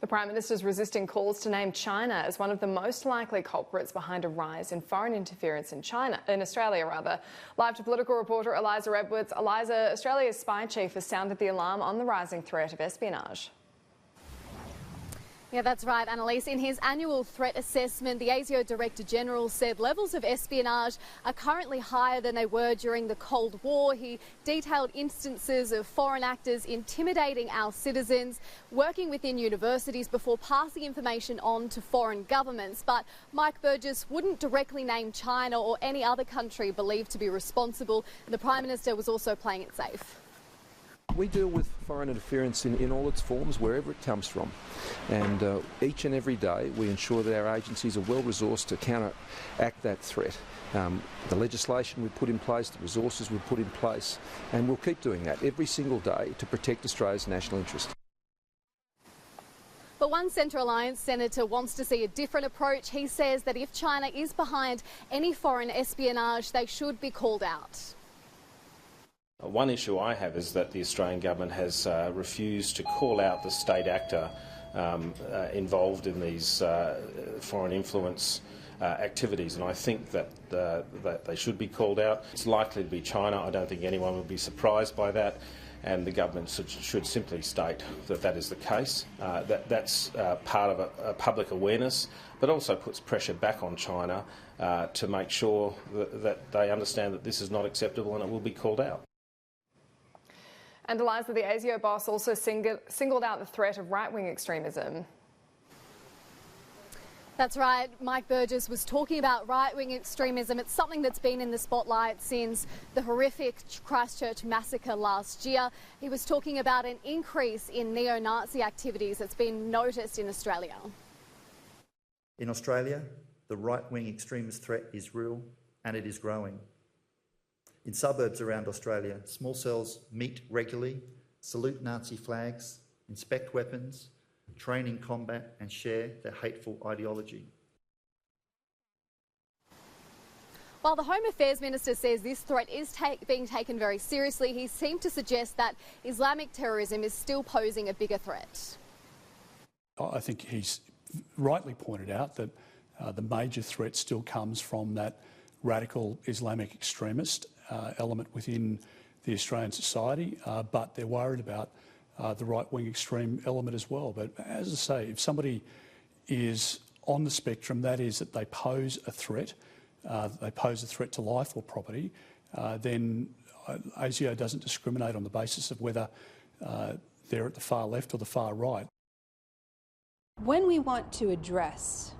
The Prime Minister is resisting calls to name China as one of the most likely culprits behind a rise in foreign interference in Australia. Live to political reporter Eliza Edwards. Eliza, Australia's spy chief has sounded the alarm on the rising threat of espionage. Yeah, that's right, Annalise. In his annual threat assessment, the ASIO Director-General said levels of espionage are currently higher than they were during the Cold War. He detailed instances of foreign actors intimidating our citizens, working within universities before passing information on to foreign governments. But Mike Burgess wouldn't directly name China or any other country believed to be responsible. The Prime Minister was also playing it safe. We deal with foreign interference in all its forms, wherever it comes from. And each and every day we ensure that our agencies are well resourced to counteract that threat. The legislation we put in place, the resources we put in place, and we'll keep doing that every single day to protect Australia's national interest. But one Centre Alliance senator wants to see a different approach. He says that if China is behind any foreign espionage, they should be called out. One issue I have is that the Australian government has refused to call out the state actor involved in these foreign influence activities, and I think that they should be called out. It's likely to be China. I don't think anyone would be surprised by that, and the government should simply state that that is the case. That's part of a public awareness, but also puts pressure back on China to make sure that they understand that this is not acceptable and it will be called out. And Eliza, the ASIO boss also singled out the threat of right-wing extremism. That's right. Mike Burgess was talking about right-wing extremism. It's something that's been in the spotlight since the horrific Christchurch massacre last year. He was talking about an increase in neo-Nazi activities that's been noticed in Australia. In Australia, the right-wing extremist threat is real and it is growing. In suburbs around Australia, small cells meet regularly, salute Nazi flags, inspect weapons, train in combat and share their hateful ideology. While the Home Affairs Minister says this threat is being taken very seriously, he seemed to suggest that Islamic terrorism is still posing a bigger threat. I think he's rightly pointed out that the major threat still comes from that radical Islamic extremist element within the Australian society, but they're worried about the right-wing extreme element as well. But as I say, if somebody is on the spectrum, that is that they pose a threat to life or property, then ASIO doesn't discriminate on the basis of whether they're at the far left or the far right. When we want to address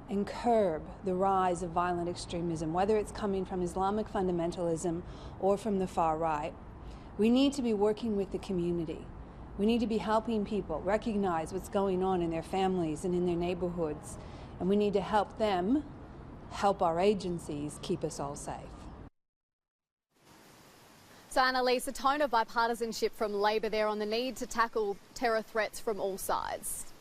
and curb the rise of violent extremism, whether it's coming from Islamic fundamentalism or from the far right, we need to be working with the community. We need to be helping people recognise what's going on in their families and in their neighbourhoods, and we need to help them help our agencies keep us all safe. So, Annalise, a tone of bipartisanship from Labor there on the need to tackle terror threats from all sides.